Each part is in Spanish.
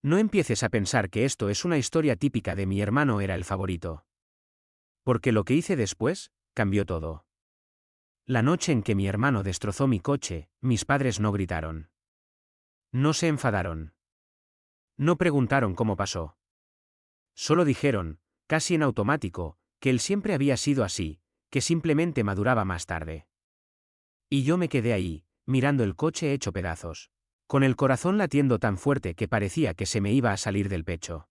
No empieces a pensar que esto es una historia típica de mi hermano era el favorito. Porque lo que hice después, cambió todo. La noche en que mi hermano destrozó mi coche, mis padres no gritaron. No se enfadaron. No preguntaron cómo pasó. Solo dijeron, casi en automático, que él siempre había sido así, que simplemente maduraba más tarde. Y yo me quedé ahí, mirando el coche hecho pedazos, con el corazón latiendo tan fuerte que parecía que se me iba a salir del pecho.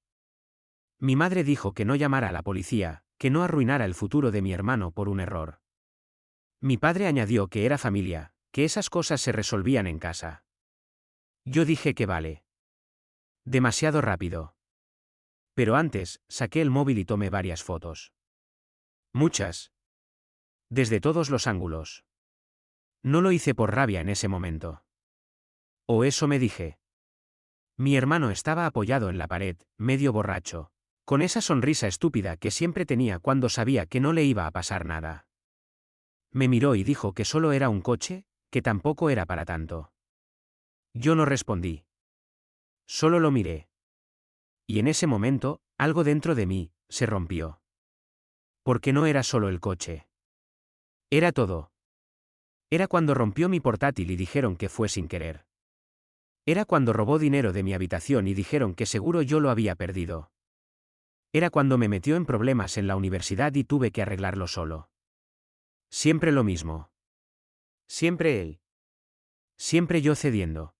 Mi madre dijo que no llamara a la policía, que no arruinara el futuro de mi hermano por un error. Mi padre añadió que era familia, que esas cosas se resolvían en casa. Yo dije que vale. Demasiado rápido. Pero antes, saqué el móvil y tomé varias fotos. Muchas. Desde todos los ángulos. No lo hice por rabia en ese momento. O eso me dije. Mi hermano estaba apoyado en la pared, medio borracho, con esa sonrisa estúpida que siempre tenía cuando sabía que no le iba a pasar nada. Me miró y dijo que solo era un coche, que tampoco era para tanto. Yo no respondí. Solo lo miré. Y en ese momento, algo dentro de mí, se rompió. Porque no era solo el coche. Era todo. Era cuando rompió mi portátil y dijeron que fue sin querer. Era cuando robó dinero de mi habitación y dijeron que seguro yo lo había perdido. Era cuando me metió en problemas en la universidad y tuve que arreglarlo solo. Siempre lo mismo. Siempre él. Siempre yo cediendo.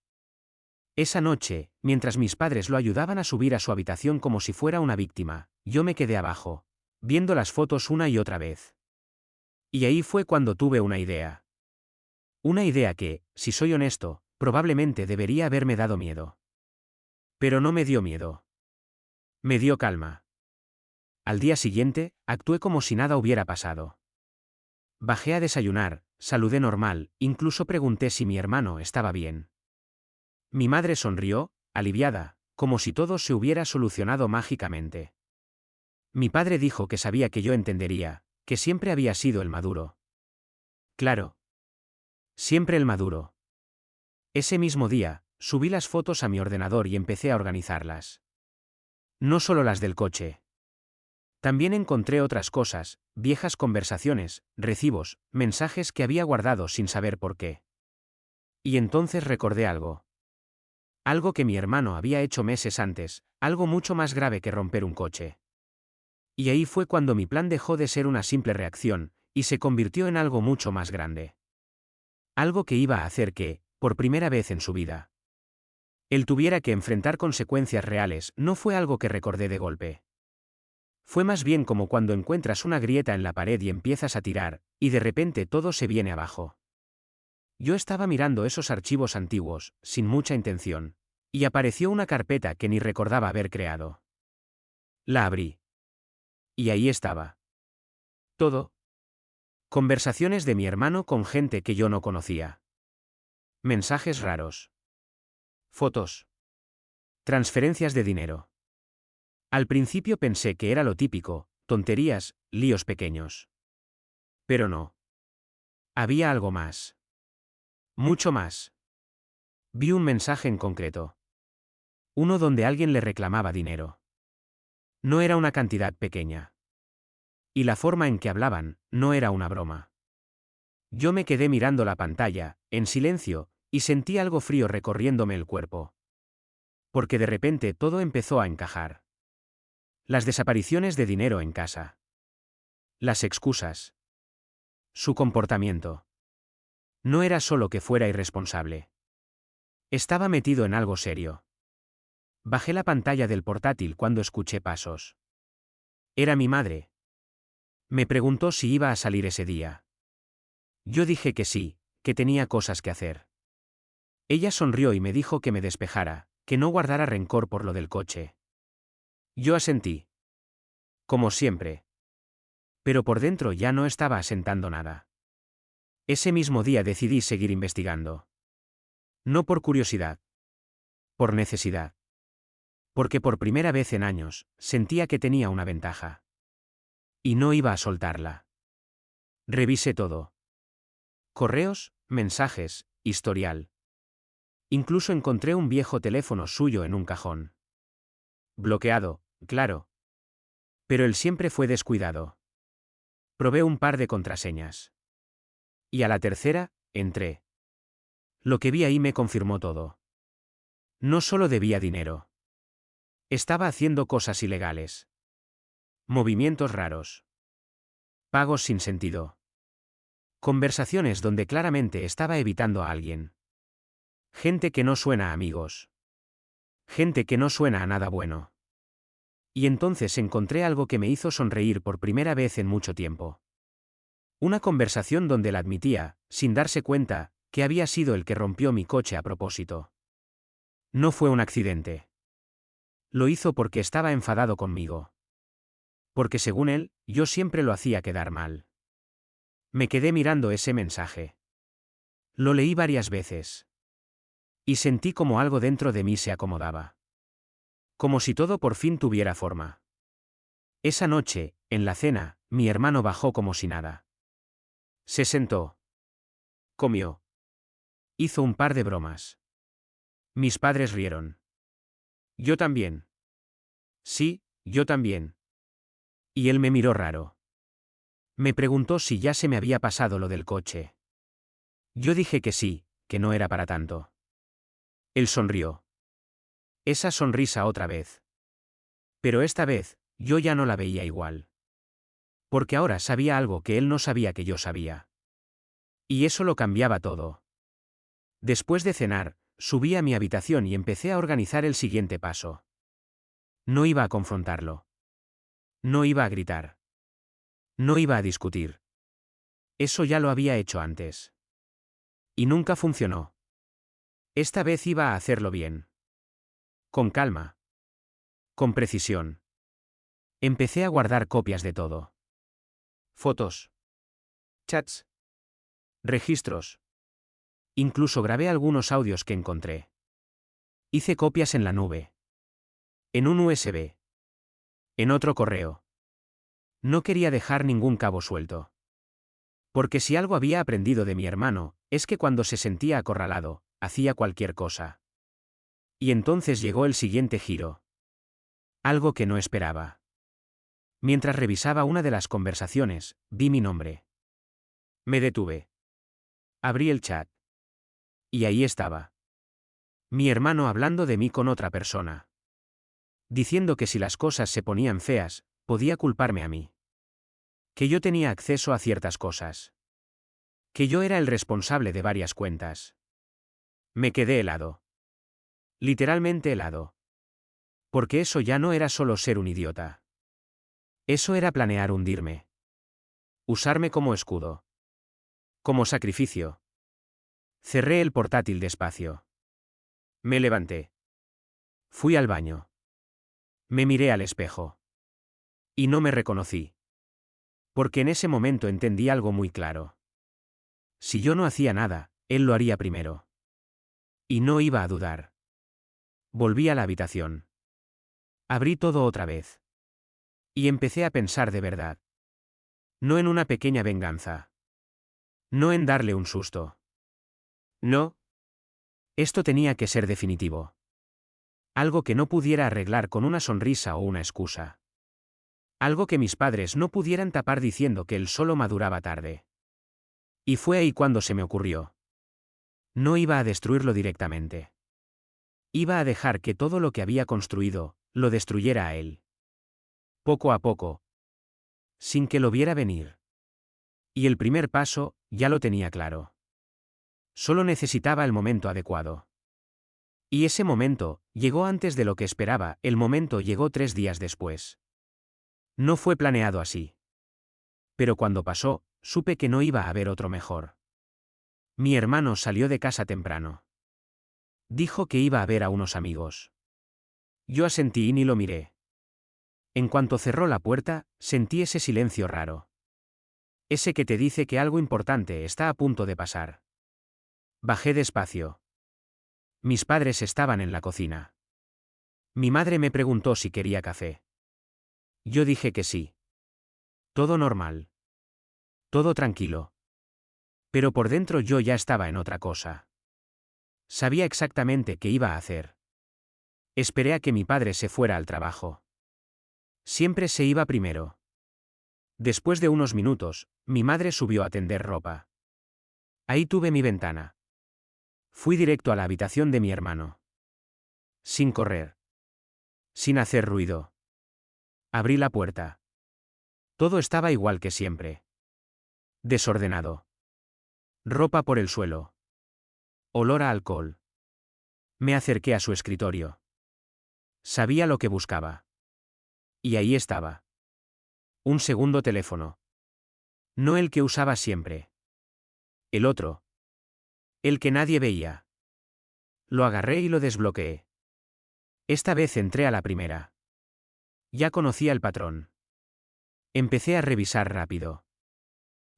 Esa noche, mientras mis padres lo ayudaban a subir a su habitación como si fuera una víctima, yo me quedé abajo, viendo las fotos una y otra vez. Y ahí fue cuando tuve una idea. Una idea que, si soy honesto, probablemente debería haberme dado miedo. Pero no me dio miedo. Me dio calma. Al día siguiente, actué como si nada hubiera pasado. Bajé a desayunar, saludé normal, incluso pregunté si mi hermano estaba bien. Mi madre sonrió, aliviada, como si todo se hubiera solucionado mágicamente. Mi padre dijo que sabía que yo entendería, que siempre había sido el maduro. Claro. Siempre el maduro. Ese mismo día, subí las fotos a mi ordenador y empecé a organizarlas. No solo las del coche. También encontré otras cosas, viejas conversaciones, recibos, mensajes que había guardado sin saber por qué. Y entonces recordé algo. Algo que mi hermano había hecho meses antes, algo mucho más grave que romper un coche. Y ahí fue cuando mi plan dejó de ser una simple reacción, y se convirtió en algo mucho más grande. Algo que iba a hacer que, por primera vez en su vida, él tuviera que enfrentar consecuencias reales. No fue algo que recordé de golpe. Fue más bien como cuando encuentras una grieta en la pared y empiezas a tirar, y de repente todo se viene abajo. Yo estaba mirando esos archivos antiguos, sin mucha intención, y apareció una carpeta que ni recordaba haber creado. La abrí. Y ahí estaba. Todo. Conversaciones de mi hermano con gente que yo no conocía. Mensajes raros. Fotos. Transferencias de dinero. Al principio pensé que era lo típico, tonterías, líos pequeños. Pero no. Había algo más. Mucho más. Vi un mensaje en concreto. Uno donde alguien le reclamaba dinero. No era una cantidad pequeña. Y la forma en que hablaban, no era una broma. Yo me quedé mirando la pantalla, en silencio, y sentí algo frío recorriéndome el cuerpo. Porque de repente todo empezó a encajar. Las desapariciones de dinero en casa. Las excusas. Su comportamiento. No era solo que fuera irresponsable. Estaba metido en algo serio. Bajé la pantalla del portátil cuando escuché pasos. Era mi madre. Me preguntó si iba a salir ese día. Yo dije que sí, que tenía cosas que hacer. Ella sonrió y me dijo que me despejara, que no guardara rencor por lo del coche. Yo asentí. Como siempre. Pero por dentro ya no estaba asentando nada. Ese mismo día decidí seguir investigando. No por curiosidad. Por necesidad. Porque por primera vez en años, sentía que tenía una ventaja. Y no iba a soltarla. Revisé todo. Correos, mensajes, historial. Incluso encontré un viejo teléfono suyo en un cajón. bloqueado, claro. Pero él siempre fue descuidado. Probé un par de contraseñas. Y a la tercera, entré. Lo que vi ahí me confirmó todo. No solo debía dinero. Estaba haciendo cosas ilegales. Movimientos raros. Pagos sin sentido. Conversaciones donde claramente estaba evitando a alguien. Gente que no suena a amigos. Gente que no suena a nada bueno. Y entonces encontré algo que me hizo sonreír por primera vez en mucho tiempo. Una conversación donde él admitía, sin darse cuenta, que había sido el que rompió mi coche a propósito. No fue un accidente. Lo hizo porque estaba enfadado conmigo. Porque según él, yo siempre lo hacía quedar mal. Me quedé mirando ese mensaje. Lo leí varias veces. Y sentí como algo dentro de mí se acomodaba. Como si todo por fin tuviera forma. Esa noche, en la cena, mi hermano bajó como si nada. Se sentó. Comió. Hizo un par de bromas. Mis padres rieron. Yo también. Sí, yo también. Y él me miró raro. Me preguntó si ya se me había pasado lo del coche. Yo dije que sí, que no era para tanto. Él sonrió. Esa sonrisa otra vez. Pero esta vez, yo ya no la veía igual. Porque ahora sabía algo que él no sabía que yo sabía. Y eso lo cambiaba todo. Después de cenar, subí a mi habitación y empecé a organizar el siguiente paso. No iba a confrontarlo. No iba a gritar. No iba a discutir. Eso ya lo había hecho antes. Y nunca funcionó. Esta vez iba a hacerlo bien. Con calma. Con precisión. Empecé a guardar copias de todo. Fotos. Chats. Registros. Incluso grabé algunos audios que encontré. Hice copias en la nube. En un USB. En otro correo. No quería dejar ningún cabo suelto. Porque si algo había aprendido de mi hermano, es que cuando se sentía acorralado, hacía cualquier cosa. Y entonces llegó el siguiente giro. Algo que no esperaba. Mientras revisaba una de las conversaciones, vi mi nombre. Me detuve. Abrí el chat. Y ahí estaba. Mi hermano hablando de mí con otra persona. Diciendo que si las cosas se ponían feas, podía culparme a mí. Que yo tenía acceso a ciertas cosas. Que yo era el responsable de varias cuentas. Me quedé helado. Literalmente helado. Porque eso ya no era solo ser un idiota. Eso era planear hundirme. Usarme como escudo. Como sacrificio. Cerré el portátil despacio. Me levanté. Fui al baño. Me miré al espejo. Y no me reconocí. Porque en ese momento entendí algo muy claro. Si yo no hacía nada, él lo haría primero. Y no iba a dudar. Volví a la habitación. Abrí todo otra vez. Y empecé a pensar de verdad. No en una pequeña venganza. No en darle un susto. No. Esto tenía que ser definitivo. Algo que no pudiera arreglar con una sonrisa o una excusa. Algo que mis padres no pudieran tapar diciendo que él solo maduraba tarde. Y fue ahí cuando se me ocurrió. No iba a destruirlo directamente. Iba a dejar que todo lo que había construido, lo destruyera a él. Poco a poco. Sin que lo viera venir. Y el primer paso, ya lo tenía claro. Solo necesitaba el momento adecuado. Y ese momento, llegó antes de lo que esperaba, el momento llegó 3 días después. No fue planeado así. Pero cuando pasó, supe que no iba a haber otro mejor. Mi hermano salió de casa temprano. Dijo que iba a ver a unos amigos. Yo asentí y ni lo miré. En cuanto cerró la puerta, sentí ese silencio raro. Ese que te dice que algo importante está a punto de pasar. Bajé despacio. Mis padres estaban en la cocina. Mi madre me preguntó si quería café. Yo dije que sí. Todo normal. Todo tranquilo. Pero por dentro yo ya estaba en otra cosa. Sabía exactamente qué iba a hacer. Esperé a que mi padre se fuera al trabajo. Siempre se iba primero. Después de unos minutos, mi madre subió a tender ropa. Ahí tuve mi ventana. Fui directo a la habitación de mi hermano. Sin correr. Sin hacer ruido. Abrí la puerta. Todo estaba igual que siempre. Desordenado. Ropa por el suelo. Olor a alcohol. Me acerqué a su escritorio. Sabía lo que buscaba. Y ahí estaba. Un segundo teléfono. No el que usaba siempre. El otro. El que nadie veía. Lo agarré y lo desbloqueé. Esta vez entré a la primera. Ya conocía el patrón. Empecé a revisar rápido.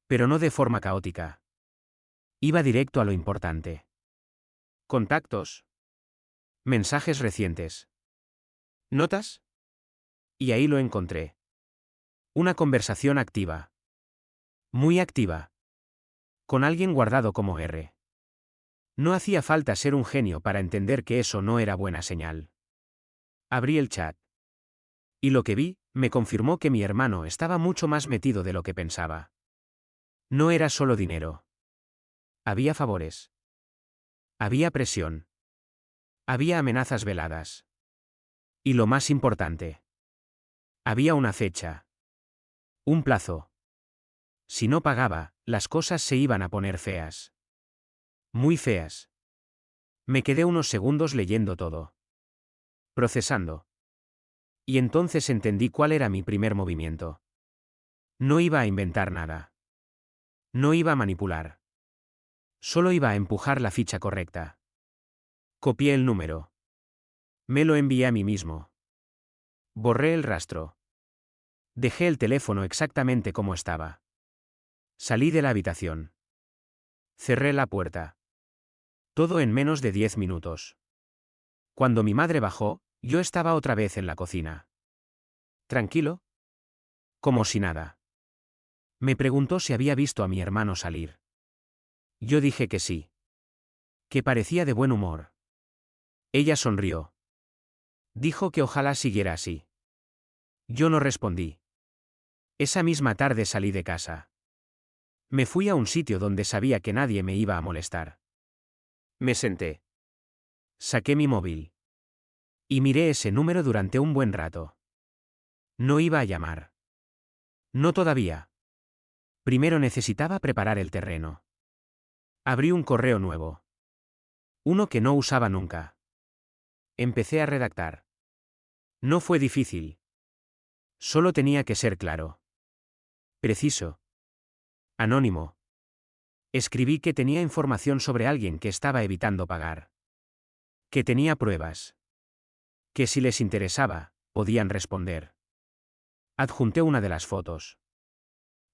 Pero no de forma caótica. Iba directo a lo importante. Contactos. Mensajes recientes. ¿Notas? Y ahí lo encontré. Una conversación activa. Muy activa. Con alguien guardado como R. No hacía falta ser un genio para entender que eso no era buena señal. Abrí el chat. Y lo que vi, me confirmó que mi hermano estaba mucho más metido de lo que pensaba. No era solo dinero. Había favores. Había presión. Había amenazas veladas. Y lo más importante. Había una fecha. Un plazo. Si no pagaba, las cosas se iban a poner feas. Muy feas. Me quedé unos segundos leyendo todo. Procesando. Y entonces entendí cuál era mi primer movimiento. No iba a inventar nada. No iba a manipular. Solo iba a empujar la ficha correcta. Copié el número. Me lo envié a mí mismo. Borré el rastro. Dejé el teléfono exactamente como estaba. Salí de la habitación. Cerré la puerta. Todo en menos de 10 minutos. Cuando mi madre bajó, yo estaba otra vez en la cocina. ¿Tranquilo? Como si nada. Me preguntó si había visto a mi hermano salir. Yo dije que sí. Que parecía de buen humor. Ella sonrió. Dijo que ojalá siguiera así. Yo no respondí. Esa misma tarde salí de casa. Me fui a un sitio donde sabía que nadie me iba a molestar. Me senté. Saqué mi móvil. Y miré ese número durante un buen rato. No iba a llamar. No todavía. Primero necesitaba preparar el terreno. Abrí un correo nuevo. Uno que no usaba nunca. Empecé a redactar. No fue difícil. Solo tenía que ser claro. Preciso. Anónimo. Escribí que tenía información sobre alguien que estaba evitando pagar. Que tenía pruebas. Que si les interesaba, podían responder. Adjunté una de las fotos.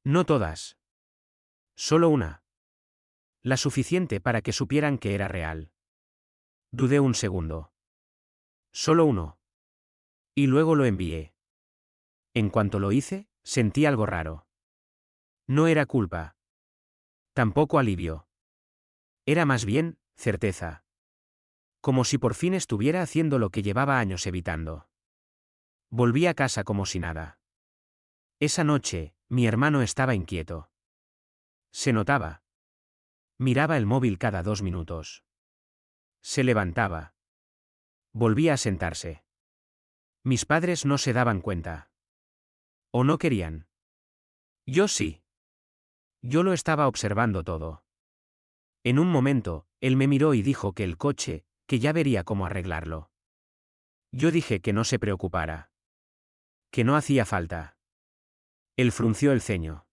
No todas. Solo una. La suficiente para que supieran que era real. Dudé un segundo. Solo uno. Y luego lo envié. En cuanto lo hice, sentí algo raro. No era culpa. Tampoco alivio. Era más bien, certeza. Como si por fin estuviera haciendo lo que llevaba años evitando. Volví a casa como si nada. Esa noche, mi hermano estaba inquieto. Se notaba. Miraba el móvil cada 2 minutos. Se levantaba. Volvía a sentarse. Mis padres no se daban cuenta. O no querían. Yo sí. Yo lo estaba observando todo. En un momento, él me miró y dijo que el coche, que ya vería cómo arreglarlo. Yo dije que no se preocupara. Que no hacía falta. Él frunció el ceño.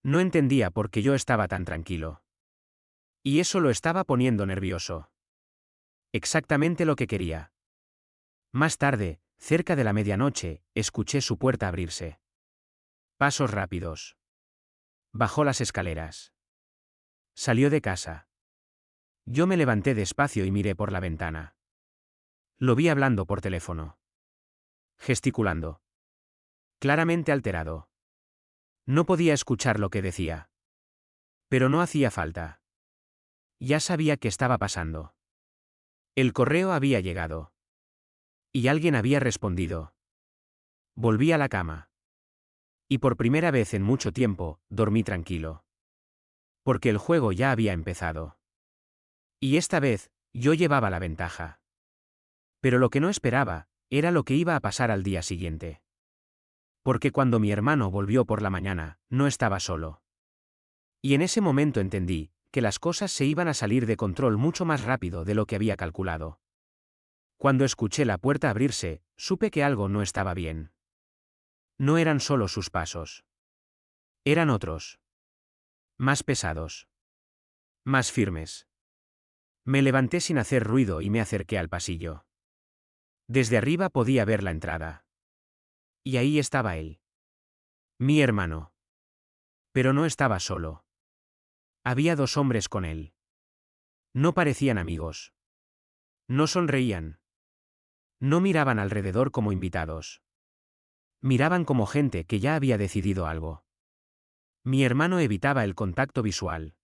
No entendía por qué yo estaba tan tranquilo. Y eso lo estaba poniendo nervioso. Exactamente lo que quería. Más tarde, cerca de la medianoche, escuché su puerta abrirse. Pasos rápidos. Bajó las escaleras. Salió de casa. Yo me levanté despacio y miré por la ventana. Lo vi hablando por teléfono. Gesticulando. Claramente alterado. No podía escuchar lo que decía. Pero no hacía falta. Ya sabía qué estaba pasando. El correo había llegado. Y alguien había respondido. Volví a la cama. Y por primera vez en mucho tiempo, dormí tranquilo. Porque el juego ya había empezado. Y esta vez, yo llevaba la ventaja. Pero lo que no esperaba, era lo que iba a pasar al día siguiente. Porque cuando mi hermano volvió por la mañana, no estaba solo. Y en ese momento entendí, que las cosas se iban a salir de control mucho más rápido de lo que había calculado. Cuando escuché la puerta abrirse, supe que algo no estaba bien. No eran solo sus pasos. Eran otros. Más pesados. Más firmes. Me levanté sin hacer ruido y me acerqué al pasillo. Desde arriba podía ver la entrada. Y ahí estaba él. Mi hermano. Pero no estaba solo. Había dos hombres con él. No parecían amigos. No sonreían. No miraban alrededor como invitados. Miraban como gente que ya había decidido algo. Mi hermano evitaba el contacto visual.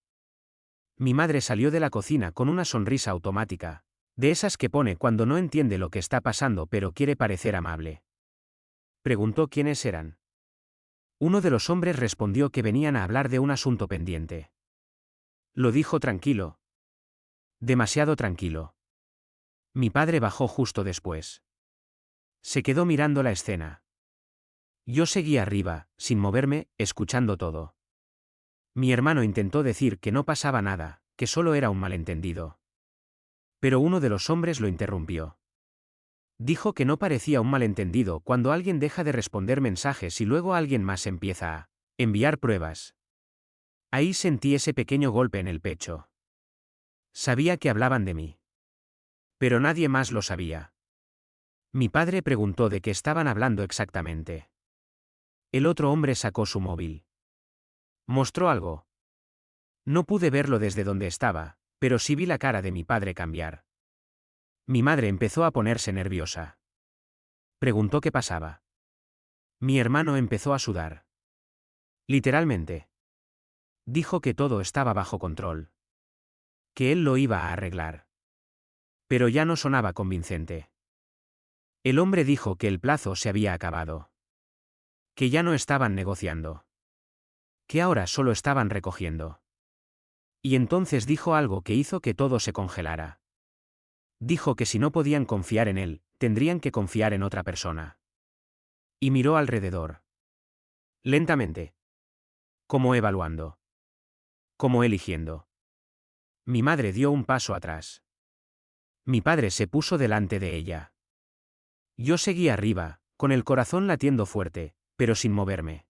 Mi madre salió de la cocina con una sonrisa automática, de esas que pone cuando no entiende lo que está pasando pero quiere parecer amable. Preguntó quiénes eran. Uno de los hombres respondió que venían a hablar de un asunto pendiente. Lo dijo tranquilo. Demasiado tranquilo. Mi padre bajó justo después. Se quedó mirando la escena. Yo seguí arriba, sin moverme, escuchando todo. Mi hermano intentó decir que no pasaba nada, que solo era un malentendido. Pero uno de los hombres lo interrumpió. Dijo que no parecía un malentendido cuando alguien deja de responder mensajes y luego alguien más empieza a enviar pruebas. Ahí sentí ese pequeño golpe en el pecho. Sabía que hablaban de mí. Pero nadie más lo sabía. Mi padre preguntó de qué estaban hablando exactamente. El otro hombre sacó su móvil. ¿Mostró algo? No pude verlo desde donde estaba, pero sí vi la cara de mi padre cambiar. Mi madre empezó a ponerse nerviosa. Preguntó qué pasaba. Mi hermano empezó a sudar. Literalmente. Dijo que todo estaba bajo control. Que él lo iba a arreglar. Pero ya no sonaba convincente. El hombre dijo que el plazo se había acabado. Que ya no estaban negociando. Que ahora solo estaban recogiendo. Y entonces dijo algo que hizo que todo se congelara. Dijo que si no podían confiar en él, tendrían que confiar en otra persona. Y miró alrededor. Lentamente. Como evaluando. Como eligiendo. Mi madre dio un paso atrás. Mi padre se puso delante de ella. Yo seguí arriba, con el corazón latiendo fuerte, pero sin moverme.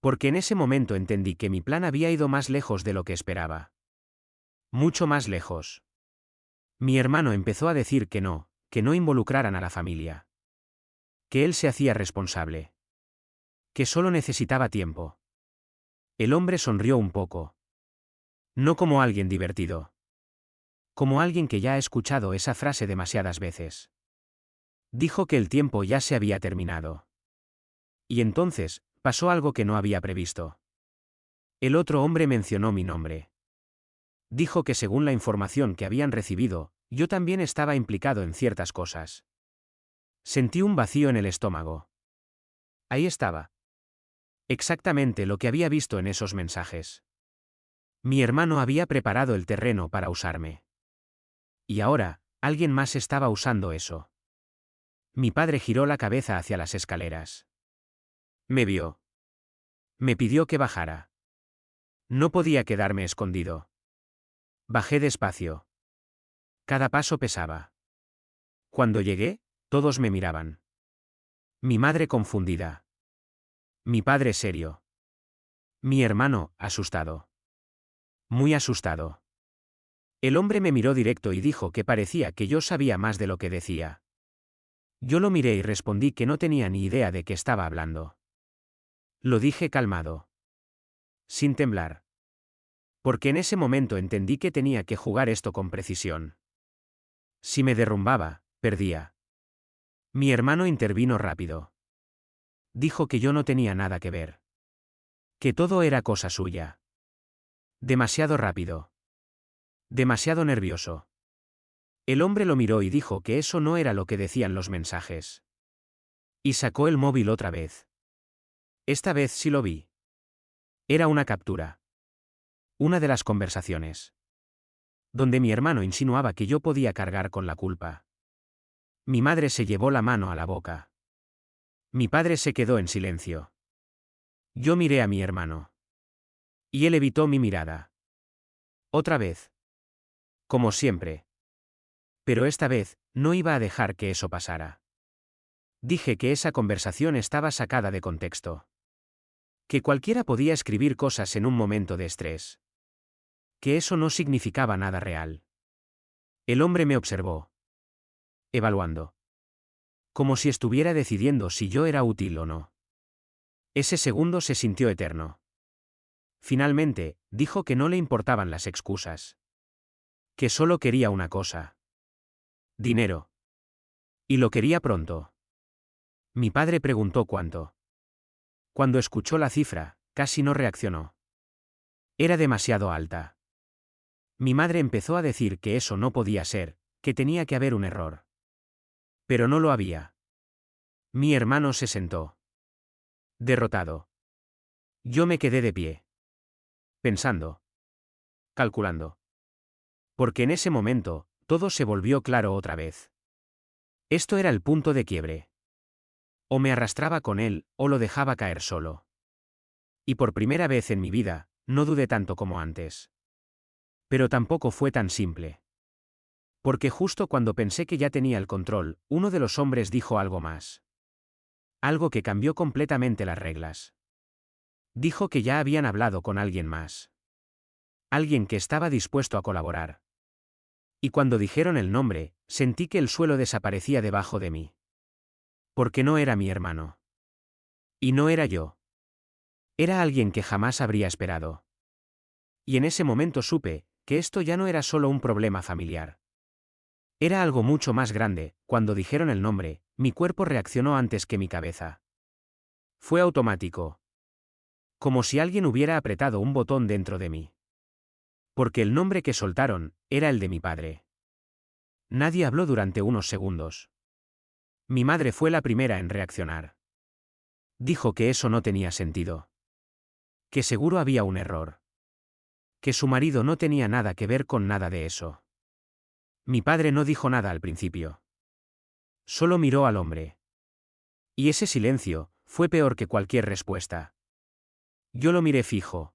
Porque en ese momento entendí que mi plan había ido más lejos de lo que esperaba. Mucho más lejos. Mi hermano empezó a decir que no involucraran a la familia. Que él se hacía responsable. Que solo necesitaba tiempo. El hombre sonrió un poco. No como alguien divertido. Como alguien que ya ha escuchado esa frase demasiadas veces. Dijo que el tiempo ya se había terminado. Y entonces, pasó algo que no había previsto. El otro hombre mencionó mi nombre. Dijo que según la información que habían recibido, yo también estaba implicado en ciertas cosas. Sentí un vacío en el estómago. Ahí estaba. Exactamente lo que había visto en esos mensajes. Mi hermano había preparado el terreno para usarme. Y ahora, alguien más estaba usando eso. Mi padre giró la cabeza hacia las escaleras. Me vio. Me pidió que bajara. No podía quedarme escondido. Bajé despacio. Cada paso pesaba. Cuando llegué, todos me miraban. Mi madre confundida. Mi padre serio. Mi hermano, asustado. Muy asustado. El hombre me miró directo y dijo que parecía que yo sabía más de lo que decía. Yo lo miré y respondí que no tenía ni idea de qué estaba hablando. Lo dije calmado. Sin temblar. Porque en ese momento entendí que tenía que jugar esto con precisión. Si me derrumbaba, perdía. Mi hermano intervino rápido. Dijo que yo no tenía nada que ver. Que todo era cosa suya. Demasiado rápido. Demasiado nervioso. El hombre lo miró y dijo que eso no era lo que decían los mensajes. Y sacó el móvil otra vez. Esta vez sí lo vi. Era una captura. Una de las conversaciones. Donde mi hermano insinuaba que yo podía cargar con la culpa. Mi madre se llevó la mano a la boca. Mi padre se quedó en silencio. Yo miré a mi hermano. Y él evitó mi mirada. Otra vez. Como siempre. Pero esta vez, no iba a dejar que eso pasara. Dije que esa conversación estaba sacada de contexto. Que cualquiera podía escribir cosas en un momento de estrés. Que eso no significaba nada real. El hombre me observó. Evaluando. Como si estuviera decidiendo si yo era útil o no. Ese segundo se sintió eterno. Finalmente, dijo que no le importaban las excusas. Que solo quería una cosa. Dinero. Y lo quería pronto. Mi padre preguntó cuánto. Cuando escuchó la cifra, casi no reaccionó. Era demasiado alta. Mi madre empezó a decir que eso no podía ser, que tenía que haber un error. Pero no lo había. Mi hermano se sentó. Derrotado. Yo me quedé de pie. Pensando. Calculando. Porque en ese momento, todo se volvió claro otra vez. Esto era el punto de quiebre. O me arrastraba con él, o lo dejaba caer solo. Y por primera vez en mi vida, no dudé tanto como antes. Pero tampoco fue tan simple. Porque justo cuando pensé que ya tenía el control, uno de los hombres dijo algo más. Algo que cambió completamente las reglas. Dijo que ya habían hablado con alguien más. Alguien que estaba dispuesto a colaborar. Y cuando dijeron el nombre, sentí que el suelo desaparecía debajo de mí. Porque no era mi hermano. Y no era yo. Era alguien que jamás habría esperado. Y en ese momento supe que esto ya no era solo un problema familiar. Era algo mucho más grande. Cuando dijeron el nombre, mi cuerpo reaccionó antes que mi cabeza. Fue automático. Como si alguien hubiera apretado un botón dentro de mí. Porque el nombre que soltaron era el de mi padre. Nadie habló durante unos segundos. Mi madre fue la primera en reaccionar. Dijo que eso no tenía sentido. Que seguro había un error. Que su marido no tenía nada que ver con nada de eso. Mi padre no dijo nada al principio. Solo miró al hombre. Y ese silencio fue peor que cualquier respuesta. Yo lo miré fijo.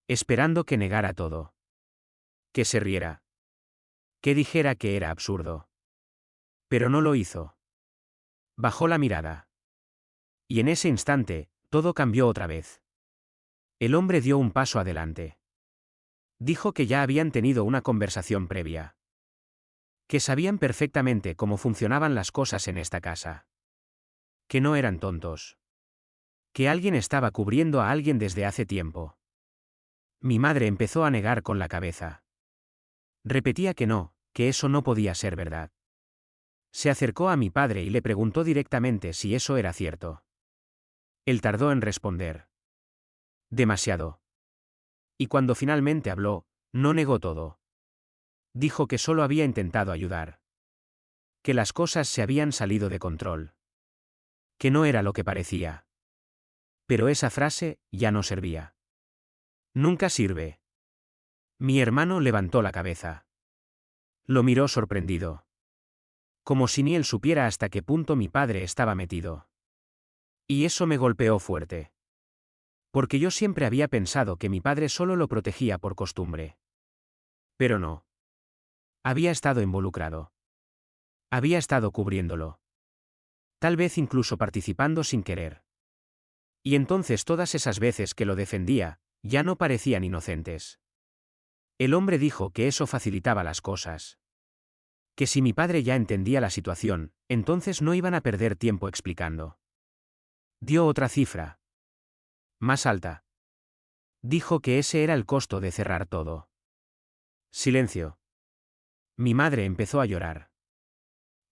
Esperando que negara todo. Que se riera. Que dijera que era absurdo. Pero no lo hizo. Bajó la mirada. Y en ese instante, todo cambió otra vez. El hombre dio un paso adelante. Dijo que ya habían tenido una conversación previa. Que sabían perfectamente cómo funcionaban las cosas en esta casa. Que no eran tontos. Que alguien estaba cubriendo a alguien desde hace tiempo. Mi madre empezó a negar con la cabeza. Repetía que no, que eso no podía ser verdad. Se acercó a mi padre y le preguntó directamente si eso era cierto. Él tardó en responder. Demasiado. Y cuando finalmente habló, no negó todo. Dijo que solo había intentado ayudar. Que las cosas se habían salido de control. Que no era lo que parecía. Pero esa frase ya no servía. Nunca sirve. Mi hermano levantó la cabeza. Lo miró sorprendido. Como si ni él supiera hasta qué punto mi padre estaba metido. Y eso me golpeó fuerte. Porque yo siempre había pensado que mi padre solo lo protegía por costumbre. Pero no. Había estado involucrado. Había estado cubriéndolo. Tal vez incluso participando sin querer. Y entonces todas esas veces que lo defendía, ya no parecían inocentes. El hombre dijo que eso facilitaba las cosas. Que si mi padre ya entendía la situación, entonces no iban a perder tiempo explicando. Dio otra cifra. Más alta. Dijo que ese era el costo de cerrar todo. Silencio. Mi madre empezó a llorar.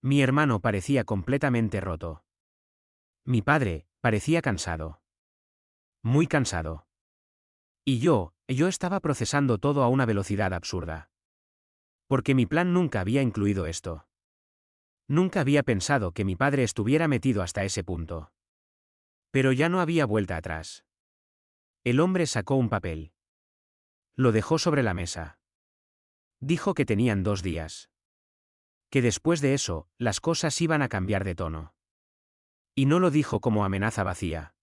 Mi hermano parecía completamente roto. Mi padre parecía cansado. Muy cansado. Y yo estaba procesando todo a una velocidad absurda. Porque mi plan nunca había incluido esto. Nunca había pensado que mi padre estuviera metido hasta ese punto. Pero ya no había vuelta atrás. El hombre sacó un papel. Lo dejó sobre la mesa. Dijo que tenían 2 días. Que después de eso, las cosas iban a cambiar de tono. Y no lo dijo como amenaza vacía.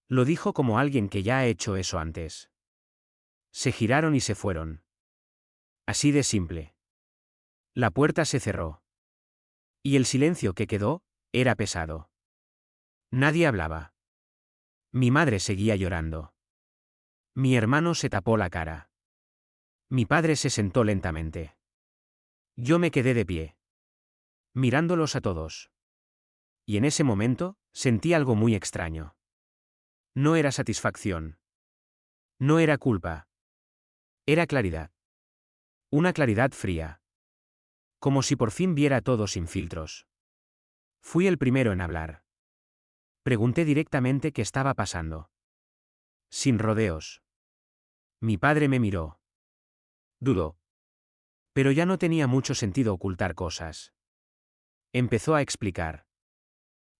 Lo dijo como alguien que ya ha hecho eso antes. Se giraron y se fueron. Así de simple. La puerta se cerró. Y el silencio que quedó, era pesado. Nadie hablaba. Mi madre seguía llorando. Mi hermano se tapó la cara. Mi padre se sentó lentamente. Yo me quedé de pie. Mirándolos a todos. Y en ese momento, sentí algo muy extraño. No era satisfacción. No era culpa. Era claridad. Una claridad fría. Como si por fin viera todo sin filtros. Fui el primero en hablar. Pregunté directamente qué estaba pasando. Sin rodeos. Mi padre me miró. Dudó. Pero ya no tenía mucho sentido ocultar cosas. Empezó a explicar.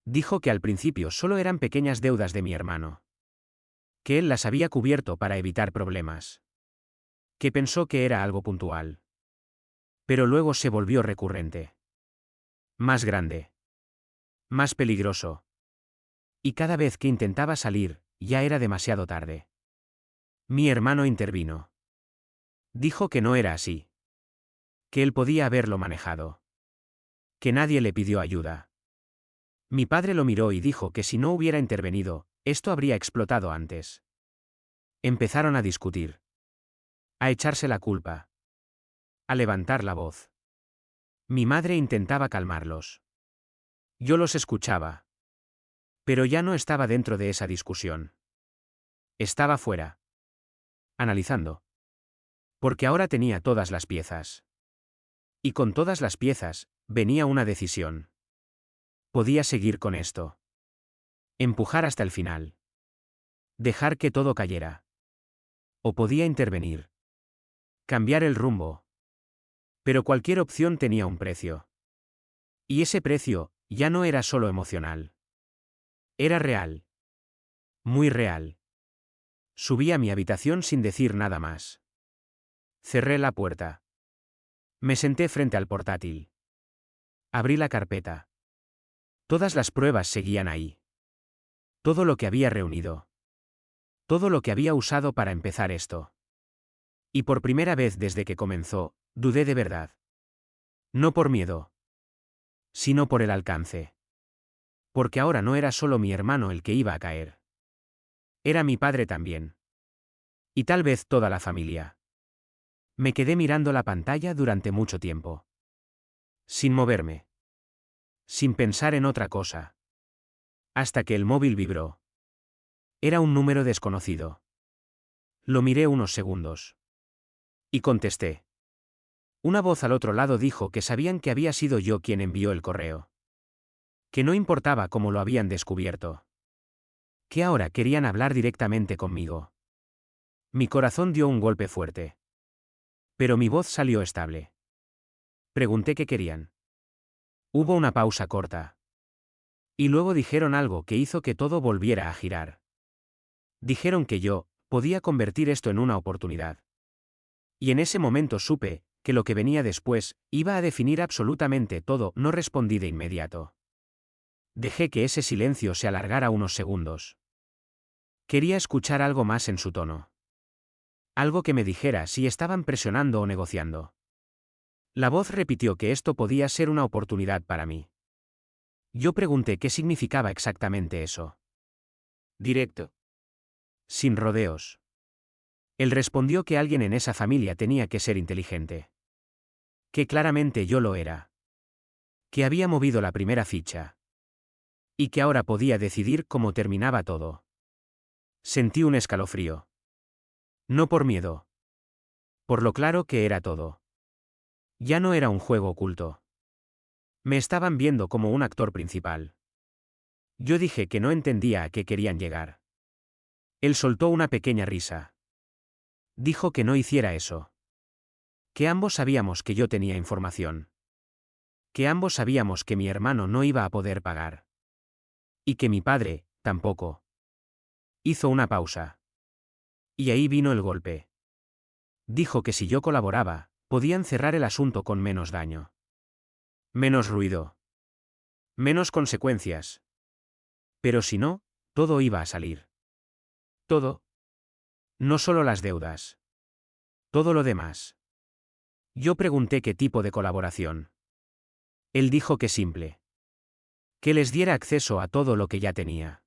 Dijo que al principio solo eran pequeñas deudas de mi hermano. Que él las había cubierto para evitar problemas. Que pensó que era algo puntual. Pero luego se volvió recurrente. Más grande. Más peligroso. Y cada vez que intentaba salir, ya era demasiado tarde. Mi hermano intervino. Dijo que no era así. Que él podía haberlo manejado. Que nadie le pidió ayuda. Mi padre lo miró y dijo que si no hubiera intervenido, esto habría explotado antes. Empezaron a discutir. A echarse la culpa. A levantar la voz. Mi madre intentaba calmarlos. Yo los escuchaba. Pero ya no estaba dentro de esa discusión. Estaba fuera. Analizando. Porque ahora tenía todas las piezas. Y con todas las piezas, venía una decisión. Podía seguir con esto. Empujar hasta el final. Dejar que todo cayera. O podía intervenir. Cambiar el rumbo. Pero cualquier opción tenía un precio. Y ese precio, ya no era solo emocional. Era real. Muy real. Subí a mi habitación sin decir nada más. Cerré la puerta. Me senté frente al portátil. Abrí la carpeta. Todas las pruebas seguían ahí. Todo lo que había reunido. Todo lo que había usado para empezar esto. Y por primera vez desde que comenzó, dudé de verdad. No por miedo. Sino por el alcance. Porque ahora no era solo mi hermano el que iba a caer. Era mi padre también. Y tal vez toda la familia. Me quedé mirando la pantalla durante mucho tiempo. Sin moverme. Sin pensar en otra cosa. Hasta que el móvil vibró. Era un número desconocido. Lo miré unos segundos. Y contesté. Una voz al otro lado dijo que sabían que había sido yo quien envió el correo. Que no importaba cómo lo habían descubierto. Que ahora querían hablar directamente conmigo. Mi corazón dio un golpe fuerte. Pero mi voz salió estable. Pregunté qué querían. Hubo una pausa corta. Y luego dijeron algo que hizo que todo volviera a girar. Dijeron que yo, podía convertir esto en una oportunidad. Y en ese momento supe, que lo que venía después, iba a definir absolutamente todo. No respondí de inmediato. Dejé que ese silencio se alargara unos segundos. Quería escuchar algo más en su tono. Algo que me dijera si estaban presionando o negociando. La voz repitió que esto podía ser una oportunidad para mí. Yo pregunté qué significaba exactamente eso. Directo. Sin rodeos. Él respondió que alguien en esa familia tenía que ser inteligente. Que claramente yo lo era. Que había movido la primera ficha. Y que ahora podía decidir cómo terminaba todo. Sentí un escalofrío. No por miedo. Por lo claro que era todo. Ya no era un juego oculto. Me estaban viendo como un actor principal. Yo dije que no entendía a qué querían llegar. Él soltó una pequeña risa. Dijo que no hiciera eso. Que ambos sabíamos que yo tenía información. Que ambos sabíamos que mi hermano no iba a poder pagar. Y que mi padre, tampoco. Hizo una pausa. Y ahí vino el golpe. Dijo que si yo colaboraba, podían cerrar el asunto con menos daño. Menos ruido. Menos consecuencias. Pero si no, todo iba a salir. Todo. No solo las deudas. Todo lo demás. Yo pregunté qué tipo de colaboración. Él dijo que simple. Que les diera acceso a todo lo que ya tenía.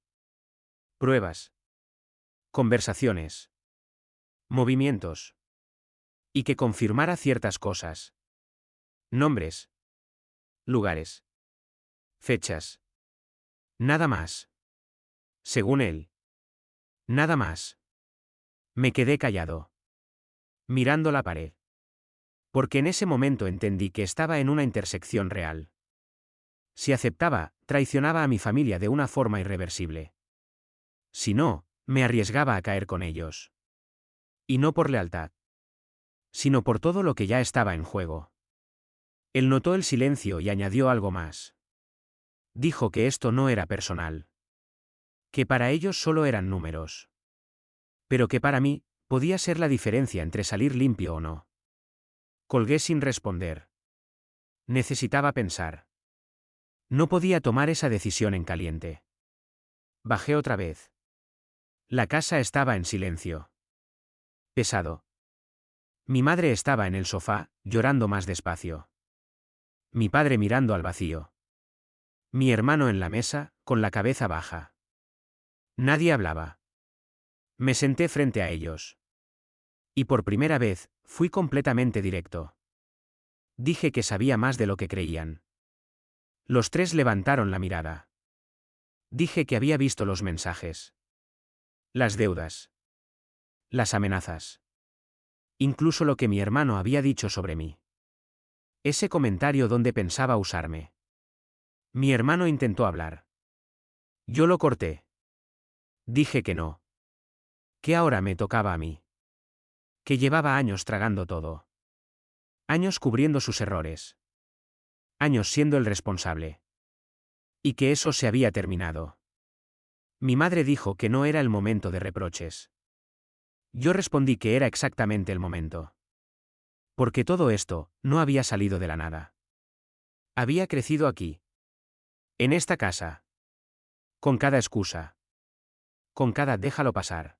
Pruebas. Conversaciones. Movimientos. Y que confirmara ciertas cosas. Nombres. Lugares. Fechas. Nada más. Según él. Nada más. Me quedé callado. Mirando la pared. Porque en ese momento entendí que estaba en una intersección real. Si aceptaba, traicionaba a mi familia de una forma irreversible. Si no, me arriesgaba a caer con ellos. Y no por lealtad. Sino por todo lo que ya estaba en juego. Él notó el silencio y añadió algo más. Dijo que esto no era personal. Que para ellos solo eran números. Pero que para mí, podía ser la diferencia entre salir limpio o no. Colgué sin responder. Necesitaba pensar. No podía tomar esa decisión en caliente. Bajé otra vez. La casa estaba en silencio. Pesado. Mi madre estaba en el sofá, llorando más despacio. Mi padre mirando al vacío. Mi hermano en la mesa, con la cabeza baja. Nadie hablaba. Me senté frente a ellos. Y por primera vez, fui completamente directo. Dije que sabía más de lo que creían. Los tres levantaron la mirada. Dije que había visto los mensajes. Las deudas. Las amenazas. Incluso lo que mi hermano había dicho sobre mí. Ese comentario donde pensaba usarme. Mi hermano intentó hablar. Yo lo corté. Dije que no. Que ahora me tocaba a mí. Que llevaba años tragando todo. Años cubriendo sus errores. Años siendo el responsable. Y que eso se había terminado. Mi madre dijo que no era el momento de reproches. Yo respondí que era exactamente el momento. Porque todo esto no había salido de la nada. Había crecido aquí. En esta casa. Con cada excusa. Con cada déjalo pasar.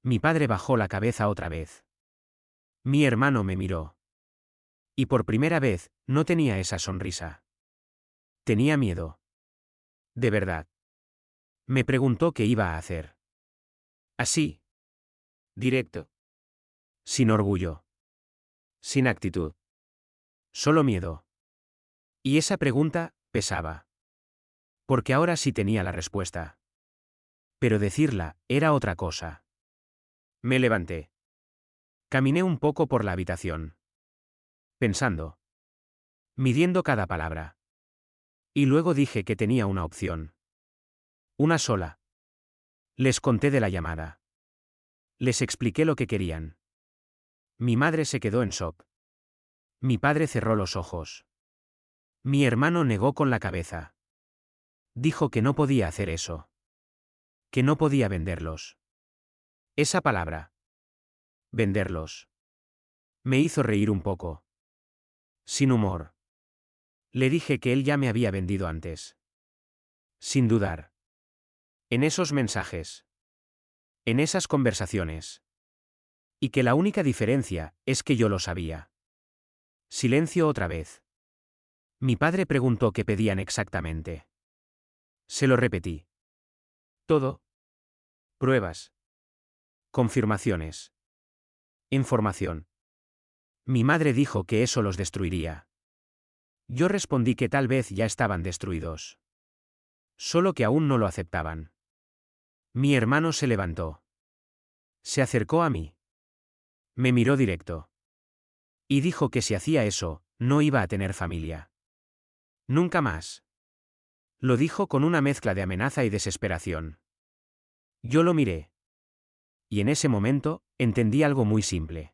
Mi padre bajó la cabeza otra vez. Mi hermano me miró. Y por primera vez, no tenía esa sonrisa. Tenía miedo. De verdad. Me preguntó qué iba a hacer. Así. Directo. Sin orgullo. Sin actitud. Solo miedo. Y esa pregunta, pesaba. Porque ahora sí tenía la respuesta. Pero decirla, era otra cosa. Me levanté. Caminé un poco por la habitación. Pensando. Midiendo cada palabra. Y luego dije que tenía una opción. Una sola. Les conté de la llamada. Les expliqué lo que querían. Mi madre se quedó en shock. Mi padre cerró los ojos. Mi hermano negó con la cabeza. Dijo que no podía hacer eso. Que no podía venderlos. Esa palabra. Venderlos. Me hizo reír un poco. Sin humor. Le dije que él ya me había vendido antes. Sin dudar. En esos mensajes. En esas conversaciones. Y que la única diferencia es que yo lo sabía. Silencio otra vez. Mi padre preguntó qué pedían exactamente. Se lo repetí. Todo. Pruebas. Confirmaciones. Información. Mi madre dijo que eso los destruiría. Yo respondí que tal vez ya estaban destruidos. Solo que aún no lo aceptaban. Mi hermano se levantó. Se acercó a mí. Me miró directo. Y dijo que si hacía eso, no iba a tener familia. Nunca más. Lo dijo con una mezcla de amenaza y desesperación. Yo lo miré. Y en ese momento, entendí algo muy simple.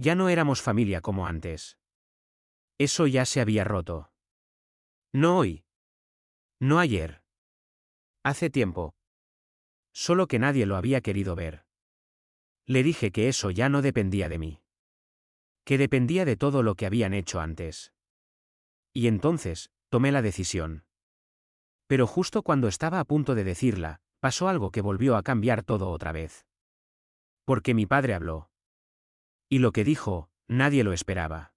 Ya no éramos familia como antes. Eso ya se había roto. No hoy. No ayer. Hace tiempo. Solo que nadie lo había querido ver. Le dije que eso ya no dependía de mí. Que dependía de todo lo que habían hecho antes. Y entonces, tomé la decisión. Pero justo cuando estaba a punto de decirla, pasó algo que volvió a cambiar todo otra vez. Porque mi padre habló. Y lo que dijo, nadie lo esperaba.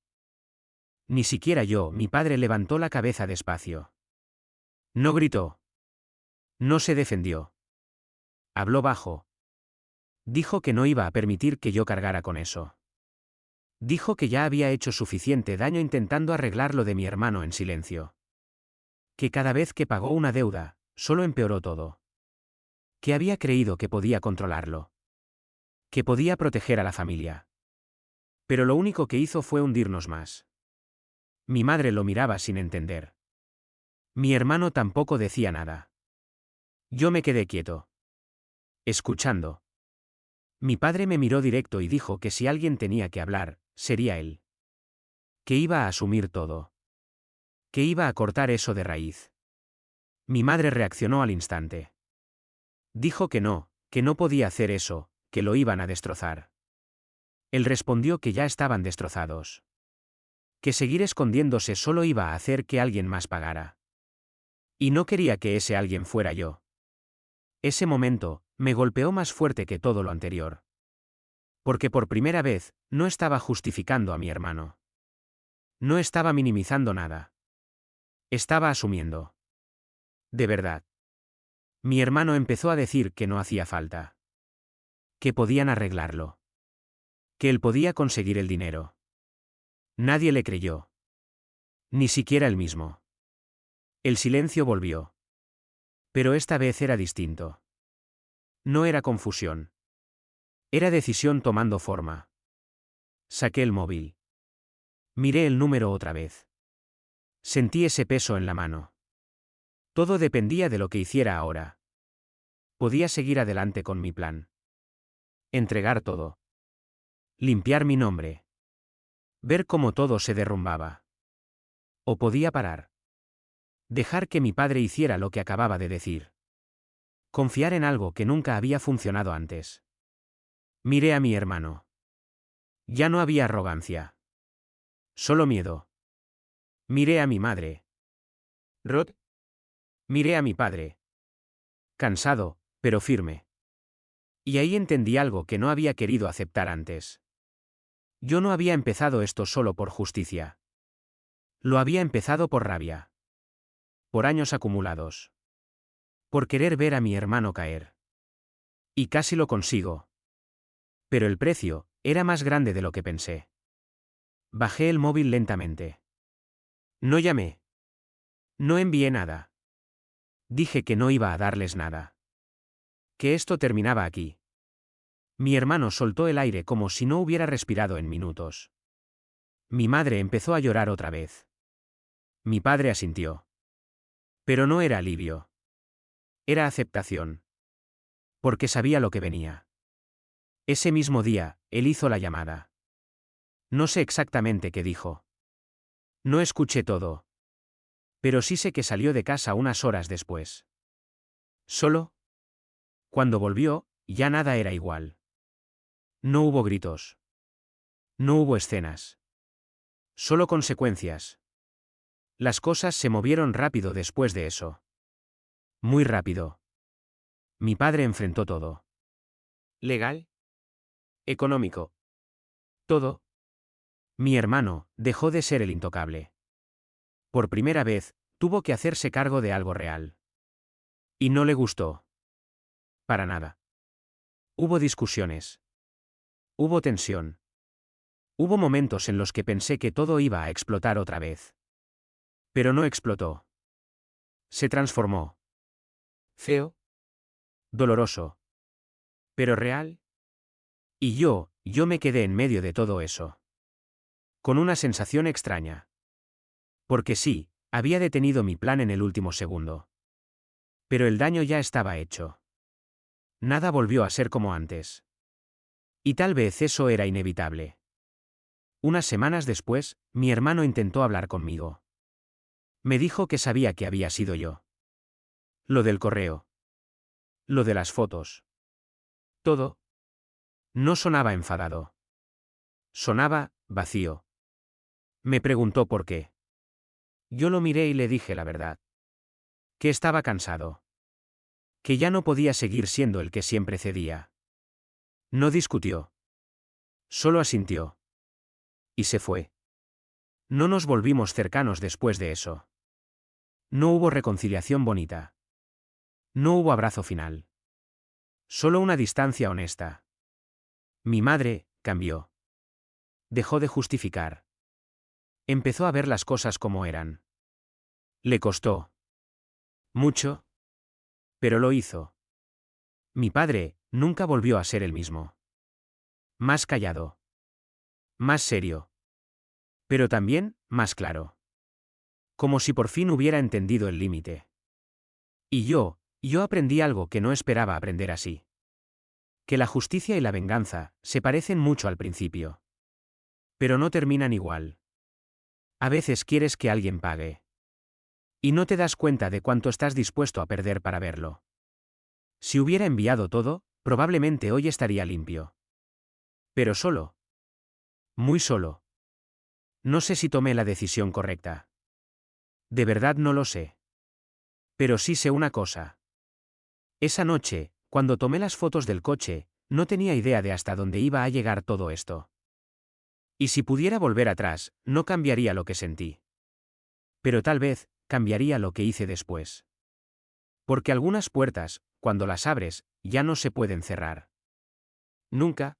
Ni siquiera yo. Mi padre levantó la cabeza despacio. No gritó. No se defendió. Habló bajo. Dijo que no iba a permitir que yo cargara con eso. Dijo que ya había hecho suficiente daño intentando arreglar lo de mi hermano en silencio. Que cada vez que pagó una deuda, solo empeoró todo. Que había creído que podía controlarlo. Que podía proteger a la familia. Pero lo único que hizo fue hundirnos más. Mi madre lo miraba sin entender. Mi hermano tampoco decía nada. Yo me quedé quieto. Escuchando. Mi padre me miró directo y dijo que si alguien tenía que hablar, sería él. Que iba a asumir todo. Que iba a cortar eso de raíz. Mi madre reaccionó al instante. Dijo que no podía hacer eso, que lo iban a destrozar. Él respondió que ya estaban destrozados. Que seguir escondiéndose solo iba a hacer que alguien más pagara. Y no quería que ese alguien fuera yo. Ese momento, me golpeó más fuerte que todo lo anterior. Porque por primera vez, no estaba justificando a mi hermano. No estaba minimizando nada. Estaba asumiendo. De verdad. Mi hermano empezó a decir que no hacía falta. Que podían arreglarlo. Que él podía conseguir el dinero. Nadie le creyó. Ni siquiera él mismo. El silencio volvió. Pero esta vez era distinto. No era confusión. Era decisión tomando forma. Saqué el móvil. Miré el número otra vez. Sentí ese peso en la mano. Todo dependía de lo que hiciera ahora. Podía seguir adelante con mi plan. Entregar todo. Limpiar mi nombre. Ver cómo todo se derrumbaba. O podía parar. Dejar que mi padre hiciera lo que acababa de decir. Confiar en algo que nunca había funcionado antes. Miré a mi hermano. Ya no había arrogancia. Solo miedo. Miré a mi madre. Rod. Miré a mi padre. Cansado, pero firme. Y ahí entendí algo que no había querido aceptar antes. Yo no había empezado esto solo por justicia. Lo había empezado por rabia. Por años acumulados. Por querer ver a mi hermano caer. Y casi lo consigo. Pero el precio era más grande de lo que pensé. Bajé el móvil lentamente. No llamé. No envié nada. Dije que no iba a darles nada. Que esto terminaba aquí. Mi hermano soltó el aire como si no hubiera respirado en minutos. Mi madre empezó a llorar otra vez. Mi padre asintió. Pero no era alivio. Era aceptación. Porque sabía lo que venía. Ese mismo día, él hizo la llamada. No sé exactamente qué dijo. No escuché todo. Pero sí sé que salió de casa unas horas después. Solo. Cuando volvió, ya nada era igual. No hubo gritos. No hubo escenas. Solo consecuencias. Las cosas se movieron rápido después de eso. Muy rápido. Mi padre enfrentó todo. ¿Legal? Económico. Todo. Mi hermano dejó de ser el intocable. Por primera vez, tuvo que hacerse cargo de algo real. Y no le gustó. Para nada. Hubo discusiones. Hubo tensión. Hubo momentos en los que pensé que todo iba a explotar otra vez. Pero no explotó. Se transformó. Feo. Doloroso. Pero real. Y yo me quedé en medio de todo eso. Con una sensación extraña. Porque sí, había detenido mi plan en el último segundo. Pero el daño ya estaba hecho. Nada volvió a ser como antes. Y tal vez eso era inevitable. Unas semanas después, mi hermano intentó hablar conmigo. Me dijo que sabía que había sido yo. Lo del correo. Lo de las fotos. Todo. No sonaba enfadado. Sonaba vacío. Me preguntó por qué. Yo lo miré y le dije la verdad. Que estaba cansado. Que ya no podía seguir siendo el que siempre cedía. No discutió. Solo asintió. Y se fue. No nos volvimos cercanos después de eso. No hubo reconciliación bonita. No hubo abrazo final. Solo una distancia honesta. Mi madre cambió. Dejó de justificar. Empezó a ver las cosas como eran. Le costó. Mucho. Pero lo hizo. Mi padre nunca volvió a ser el mismo. Más callado. Más serio. Pero también más claro. Como si por fin hubiera entendido el límite. Y yo aprendí algo que no esperaba aprender así. Que la justicia y la venganza se parecen mucho al principio. Pero no terminan igual. A veces quieres que alguien pague. Y no te das cuenta de cuánto estás dispuesto a perder para verlo. Si hubiera enviado todo, probablemente hoy estaría limpio. Pero solo. Muy solo. No sé si tomé la decisión correcta. De verdad no lo sé. Pero sí sé una cosa. Esa noche, cuando tomé las fotos del coche, no tenía idea de hasta dónde iba a llegar todo esto. Y si pudiera volver atrás, no cambiaría lo que sentí. Pero tal vez, cambiaría lo que hice después. Porque algunas puertas, cuando las abres, ya no se pueden cerrar. Nunca,